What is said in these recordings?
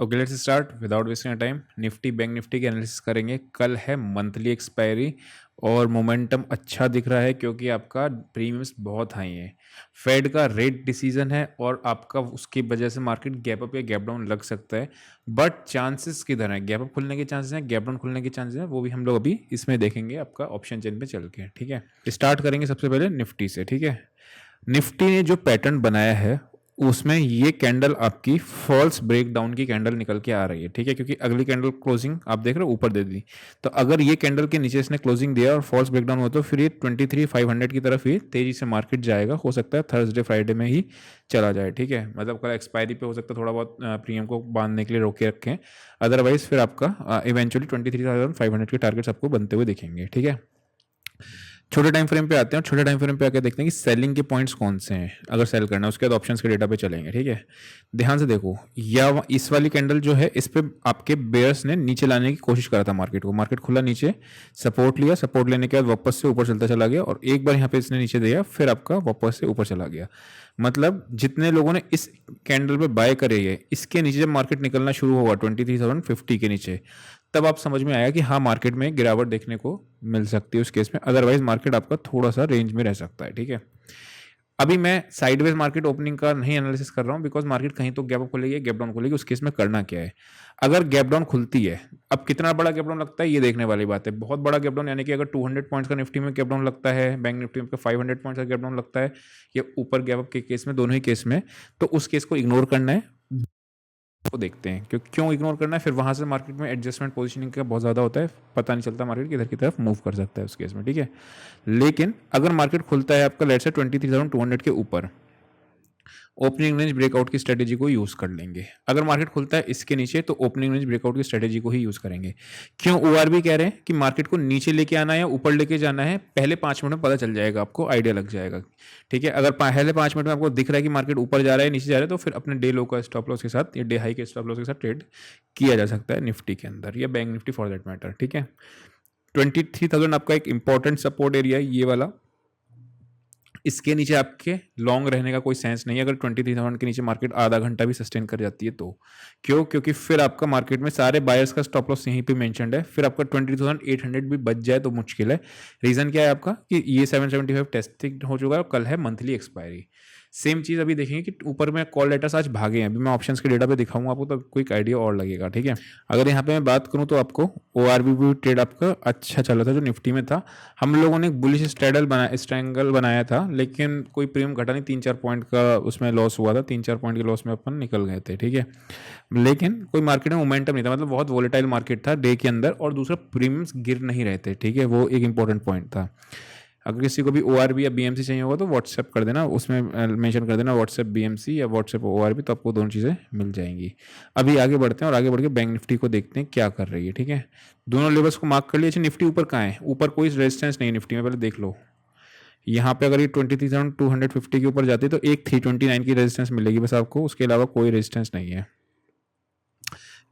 Okay, let's start without wasting time. Nifty bank Nifty के analysis करेंगे। कल है मंथली एक्सपायरी और मोमेंटम अच्छा दिख रहा है क्योंकि आपका प्रीमियम्स बहुत हाई है। फेड का रेट डिसीजन है और आपका उसकी वजह से मार्केट गैप अप या गैप डाउन लग सकता है। बट चांसेस किधर हैं? गैप अप खुलने के चांसेस हैं, गैप डाउन खुलने के चांसेस हैं, वो भी हम लोग अभी इसमें देखेंगे आपका ऑप्शन चेन पे चल के। ठीक है, स्टार्ट करेंगे सबसे पहले निफ्टी से। ठीक है, निफ्टी ने जो पैटर्न बनाया है उसमें ये कैंडल आपकी फॉल्स ब्रेकडाउन की कैंडल निकल के आ रही है। ठीक है, क्योंकि अगली कैंडल क्लोजिंग आप देख रहे हो ऊपर दे दी, तो अगर ये कैंडल के नीचे इसने क्लोजिंग दिया और फॉल्स ब्रेकडाउन हुआ तो फिर ये 23,500 की तरफ ही तेजी से मार्केट जाएगा। हो सकता है थर्सडे फ्राइडे में ही चला जाए। ठीक है, मतलब कल एक्सपायरी पे हो सकता है थोड़ा बहुत प्रीमियम को बांधने के लिए रोके रखें, अदरवाइज फिर आपका इवेंचुअली 23,500 के टारगेट्स आपको बनते हुए दिखेंगे। ठीक है, छोटे टाइम फ्रेम पे आते हैं। छोटे टाइम फ्रेम पे आके देखते हैं कि सेलिंग के पॉइंट्स कौन से हैं अगर सेल करना है। उसके बाद ऑप्शंस के डेटा पे चलेंगे। ठीक है, ध्यान से देखो, या इस वाली कैंडल जो है इस पे आपके बेयर्स ने नीचे लाने की कोशिश करा था मार्केट को। मार्केट खुला नीचे, सपोर्ट लिया, सपोर्ट लेने के बाद वापस से ऊपर चलता चला गया और एक बार यहाँ पे इसने नीचे दिया, फिर आपका वापस से ऊपर चला गया। मतलब जितने लोगों ने इस कैंडल पे बाय करे है, इसके नीचे जब मार्केट निकलना शुरू होगा 23,050 के नीचे, तब आप समझ में आया कि हाँ मार्केट में गिरावट देखने को मिल सकती है उस केस में। अदरवाइज मार्केट आपका थोड़ा सा रेंज में रह सकता है। ठीक है, अभी मैं साइडवेज मार्केट ओपनिंग का नहीं एनालिसिस कर रहा हूं बिकॉज मार्केट कहीं तो गैप अप खुलेगी, गैप डाउन खुलेगी। उस केस में करना क्या है? अगर गैप डाउन खुलती है, अब कितना बड़ा गैप डाउन लगता है ये देखने वाली बात है। बहुत बड़ा गैप डाउन यानी कि अगर 200 पॉइंट्स का निफ्टी में गैप डाउन लगता है, बैंक निफ्टी में 500 पॉइंट्स का गैप डाउन लगता है, या ऊपर गैप अप के केस में, दोनों ही केस में, तो उस केस को इग्नोर करना है। को देखते हैं क्यों इग्नोर करना है। फिर वहां से मार्केट में एडजस्टमेंट पोजीशनिंग का बहुत ज़्यादा होता है, पता नहीं चलता मार्केट किधर की तरफ मूव कर सकता है उस केस में। ठीक है, लेकिन अगर मार्केट खुलता है आपका लेट से 23,200 के ऊपर, ओपनिंग रेंज ब्रेकआउट की स्ट्रेटेजी को यूज कर लेंगे। अगर मार्केट खुलता है इसके नीचे तो ओपनिंग रेंज ब्रेकआउट की स्ट्रेटेजी को ही यूज करेंगे। क्यों ओआरबी कह रहे हैं कि मार्केट को नीचे लेके आना है या ऊपर लेके जाना है, पहले 5 मिनट में पता चल जाएगा, आपको आइडिया लग जाएगा। ठीक है, अगर पहले 5 मिनट में आपको दिख रहा है कि मार्केट ऊपर जा रहा है नीचे जा रहा है, तो फिर अपने डे लो का स्टॉप लॉस के साथ या डे हाई के स्टॉप लॉस के साथ ट्रेड किया जा सकता है निफ्टी के अंदर या bank Nifty for that matter. ठीक है, 23,000 आपका एक इंपॉर्टेंट सपोर्ट एरिया है ये वाला। इसके नीचे आपके लॉन्ग रहने का कोई सेंस नहीं है अगर 23,000 के नीचे मार्केट आधा घंटा भी सस्टेन कर जाती है तो। क्यों? क्योंकि फिर आपका मार्केट में सारे बायर्स का स्टॉप लॉस यहीं पे मेंशन्ड है, फिर आपका 20,800 भी बच जाए तो मुश्किल है। रीजन क्या है आपका कि ये 775 टेस्टिंग हो चुका है और कल है मंथली एक्सपायरी। सेम चीज अभी देखेंगे कि ऊपर में कॉल लेटर्स आज भागे हैं। अभी मैं ऑप्शंस के डेटा पे दिखाऊंगा आपको, तो क्विक आइडिया और लगेगा। ठीक है, अगर यहाँ पे मैं बात करूँ तो आपको ओआरबी ट्रेड आपका अच्छा चला था जो निफ्टी में था। हम लोगों ने एक बुलिश स्ट्रैंगल बनाया था, लेकिन कोई प्रीमियम घटा नहीं, 3-4 पॉइंट का उसमें लॉस हुआ था। 3-4 पॉइंट के लॉस में अपन निकल गए थे। ठीक है, लेकिन कोई मार्केट में मोमेंटम नहीं था, मतलब बहुत वोलेटाइल मार्केट था डे के अंदर, और दूसरा प्रीमियम्स गिर नहीं रहे थे। ठीक है, वो एक इंपॉर्टेंट पॉइंट था। अगर किसी को भी ओआरबी या बीएमसी चाहिए होगा तो व्हाट्सएप कर देना, उसमें मेंशन कर देना व्हाट्सएप बीएमसी या व्हाट्सएप ओआरबी, तो आपको दोनों चीज़ें मिल जाएंगी। अभी आगे बढ़ते हैं और आगे बढ़ के बैंक निफ्टी को देखते हैं क्या कर रही है। ठीक है, दोनों लेवल्स को मार्क कर लिया। अच्छा, निफ्टी ऊपर कहाँ है? ऊपर कोई रेजिस्टेंस नहीं है निफ्टी में, पहले देख लो। यहाँ पे अगर ये 23,250 के ऊपर जाती है तो एक 329 की रेजिस्टेंस मिलेगी बस आपको, उसके अलावा कोई रेजिस्टेंस नहीं है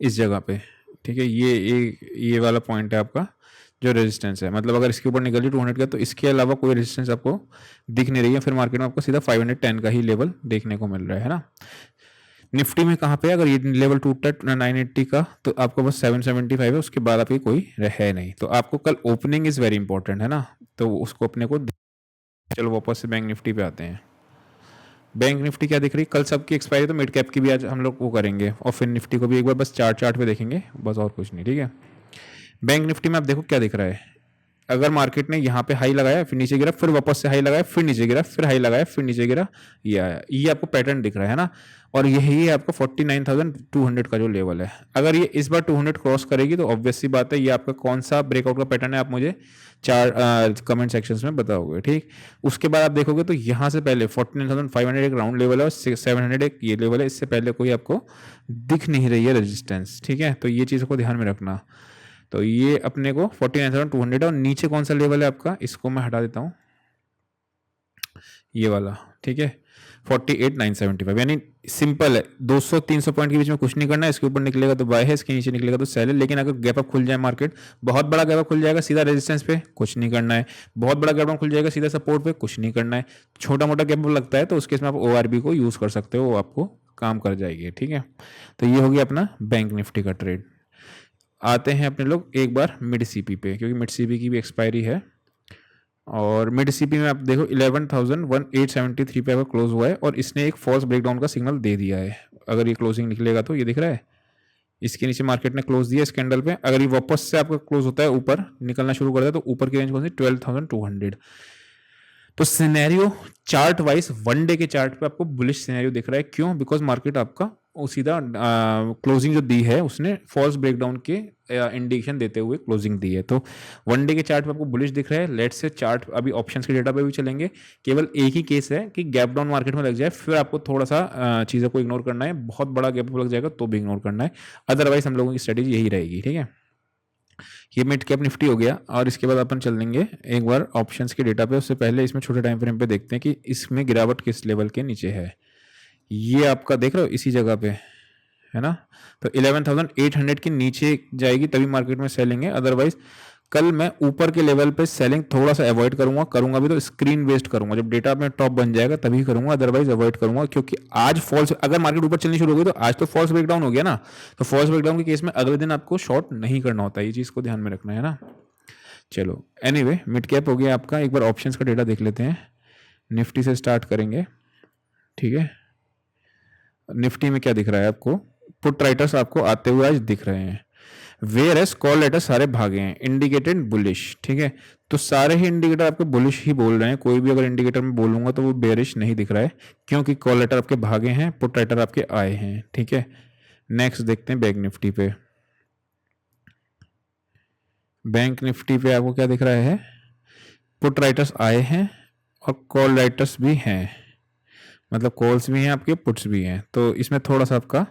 इस जगह पे। ठीक है, ये वाला पॉइंट है आपका जो रेजिस्टेंस है। मतलब अगर इसके ऊपर निकल रही 200 का तो इसके अलावा कोई रेजिस्टेंस आपको दिख नहीं रही है। फिर मार्केट में आपको सीधा 510 का ही लेवल देखने को मिल रहा है ना। निफ्टी में कहाँ पे? अगर ये लेवल टूटता है 980 का तो आपको बस 775 है, उसके बाद आपकी कोई है नहीं। तो आपको कल ओपनिंग इज वेरी इंपॉर्टेंट है ना, तो उसको अपने को। चलो वापस से बैंक निफ्टी पे आते हैं। बैंक निफ्टी क्या दिख रही है? कल सबकी एक्सपायरी, तो मिड कैप की भी आज हम लोग वो करेंगे, और फिर निफ्टी को भी एक बार बस चार्ट पे देखेंगे, बस और कुछ नहीं। ठीक है, बैंक निफ्टी में आप देखो क्या दिख रहा है। अगर मार्केट ने यहाँ पे हाई लगाया, फिर नीचे गिरा, फिर वापस से हाई लगाया, फिर नीचे गिरा, फिर हाई लगाया, फिर नीचे गिरा, ये आया। ये आपको पैटर्न दिख रहा है ना, और यही है आपका 49,200 का जो लेवल है। अगर ये इस बार 200 क्रॉस करेगी तो ऑब्वियस सी बात है, ये आपका कौन सा ब्रेकआउट का पैटर्न है आप मुझे कमेंट सेक्शंस में बताओगे। ठीक, उसके बाद आप देखोगे तो यहाँ से पहले 49,500 एक राउंड लेवल है और 700 एक ये लेवल है। इससे पहले कोई आपको दिख नहीं रही है रेजिस्टेंस। ठीक है, तो ये चीज़ को ध्यान में रखना। तो ये अपने को 49,200 है, और नीचे कौन सा लेवल है आपका, इसको मैं हटा देता हूँ, ये वाला। ठीक है, 48,975, यानी सिंपल है, 200-300 पॉइंट के बीच में कुछ नहीं करना है। इसके ऊपर निकलेगा तो बाय है, इसके नीचे निकलेगा तो सेल है। लेकिन अगर गैप अप खुल जाए मार्केट, बहुत बड़ा गैप अप खुल जाएगा, सीधा रेजिस्टेंस पे कुछ नहीं करना है। बहुत बड़ा गैप अप खुल जाएगा सीधा सपोर्ट पे, कुछ नहीं करना है। छोटा मोटा गैप अप लगता है तो उसके इसमें आप ओआरबी को यूज कर सकते हो, वो आपको काम कर जाएगी, ठीक है। तो ये हो गया अपना बैंक निफ्टी का ट्रेड। आते हैं अपने लोग एक बार मिड सीपी पे, क्योंकि मिड सीपी की भी एक्सपायरी है। और मिड सीपी में आप देखो 11,873 पे क्लोज हुआ है और इसने एक फॉल्स ब्रेकडाउन का सिग्नल दे दिया है। अगर ये क्लोजिंग निकलेगा तो ये दिख रहा है, इसके नीचे मार्केट ने क्लोज दिया इस कैंडल पे। अगर ये वापस से आपका क्लोज होता है ऊपर निकलना शुरू करता है तो ऊपर की रेंज कौन सी 12,200। तो scenario chart wise one day के चार्ट पे आपको बुलिश सिनेरियो दिख रहा है। क्यों? बिकॉज मार्केट आपका सीधा क्लोजिंग जो दी है उसने फॉल्स ब्रेकडाउन के इंडिकेशन देते हुए क्लोजिंग दी है। तो वन डे के चार्ट पे आपको बुलिश दिख रहा है। लेट्स से चार्ट अभी ऑप्शंस के डेटा पे भी चलेंगे। केवल एक ही केस है कि गैप डाउन मार्केट में लग जाए, फिर आपको थोड़ा सा चीज़ों को इग्नोर करना है। बहुत बड़ा गैप लग जाएगा तो भी इग्नोर करना है, अदरवाइज हम लोगों की स्ट्रेटेजी यही रहेगी, ठीक है। ये मिड कैप निफ्टी हो गया और इसके बाद अपन चल देंगे एक बार ऑप्शंस के डेटा पे। उससे पहले इसमें छोटे टाइम फ्रेम पे देखते हैं कि इसमें गिरावट किस लेवल के नीचे है। ये आपका देख रहे हो इसी जगह पे है ना। तो 11,800 के नीचे जाएगी तभी मार्केट में सेलिंग है, अदरवाइज कल मैं ऊपर के लेवल पे सेलिंग थोड़ा सा अवॉइड करूंगा भी तो स्क्रीन वेस्ट करूंगा। जब डेटा में टॉप बन जाएगा तभी करूंगा, अदरवाइज अवॉइड करूंगा। क्योंकि आज फॉल्स, अगर मार्केट ऊपर चलनी शुरू हो गई तो आज तो फॉल्स ब्रेकडाउन हो गया ना, तो फॉल्स ब्रेकडाउन के केस में अगले दिन आपको शॉर्ट नहीं करना होता है। ये चीज़ को ध्यान में रखना है ना। चलो एनीवे मिड कैप हो गया आपका। एक बार ऑप्शंस का डेटा देख लेते हैं। निफ्टी से स्टार्ट करेंगे, ठीक है। निफ्टी में क्या दिख रहा है आपको? पुट राइटर्स आपको आते हुए आज दिख रहे हैं, वेयर एस कॉल लेटर सारे भागे हैं, इंडिकेटेड बुलिश, ठीक है। तो सारे ही इंडिकेटर आपके बुलिश ही बोल रहे हैं। कोई भी अगर इंडिकेटर में बोलूंगा तो वो बेरिश नहीं दिख रहा है, क्योंकि कॉल लेटर आपके भागे हैं, पुट राइटर आपके आए हैं, ठीक है। नेक्स्ट देखते हैं बैंक निफ्टी पे। बैंक निफ्टी पे आपको क्या दिख रहा है? पुट राइटर्स आए हैं और कॉल राइटर्स भी हैं, मतलब कॉल्स भी हैं आपके, पुट्स भी हैं। तो इसमें थोड़ा सा आपका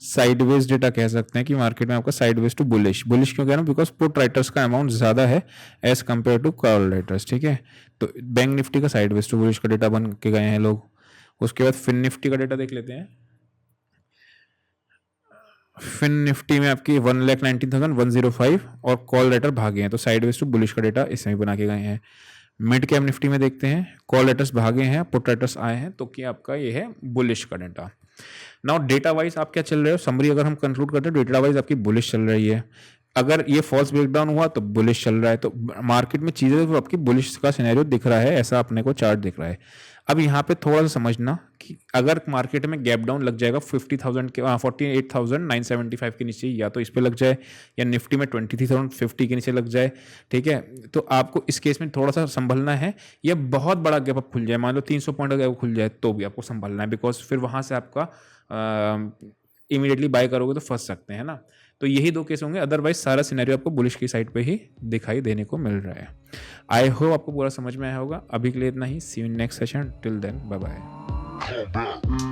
साइडवेज डेटा कह सकते हैं कि मार्केट में आपका साइडवेज टू बुलिश। बुलिश क्यों कह रहा हूँ? बिकॉज पुट राइटर्स का अमाउंट ज़्यादा है as compare to call writers, ठीक है। तो बैंक निफ्टी का साइडवेज टू बुलिश का डेटा बन के गए हैं लोग। उसके बाद फिन निफ्टी का डेटा देख लेते हैं। फिन निफ्टी में आपकी 1,19,105 और कॉल राइटर भागे हैं, तो साइडवेज टू बुलिश का डेटा इसमें बना के गए हैं। मिड कैप निफ्टी में देखते हैं, कॉल राइटर्स भागे हैं, पुट राइटर्स आए हैं, तो कि आपका ये है बुलिश का डेटा। नाउ डेटा वाइज आप क्या चल रहे हो? समरी अगर हम कंक्लूड करते हैं, डेटा वाइज आपकी बुलिश चल रही है। अगर ये फॉल्स ब्रेकडाउन हुआ तो बुलिश चल रहा है। तो मार्केट में चीज़ें तो आपकी बुलिश का सिनेरियो दिख रहा है, ऐसा अपने को चार्ट दिख रहा है। अब यहाँ पे थोड़ा सा समझना कि अगर मार्केट में गैप डाउन लग जाएगा 50,000 के 48,975 के नीचे, या तो इस पे लग जाए या निफ्टी में 23,050 के नीचे लग जाए, ठीक है। तो आपको इस केस में थोड़ा सा संभलना है। या बहुत बड़ा गैप अप खुल जाए, मान लो 300 पॉइंट का गैप खुल जाए, तो भी आपको संभलना है, बिकॉज फिर वहाँ से आपका इमीडिएटली बाय करोगे तो फंस सकते हैं ना। तो यही दो केस होंगे, अदरवाइज सारा सिनेरियो आपको बुलिश की साइड पे ही दिखाई देने को मिल रहा है। आई होप आपको पूरा समझ में आया होगा। अभी के लिए इतना ही। See you in next session. Till then bye bye.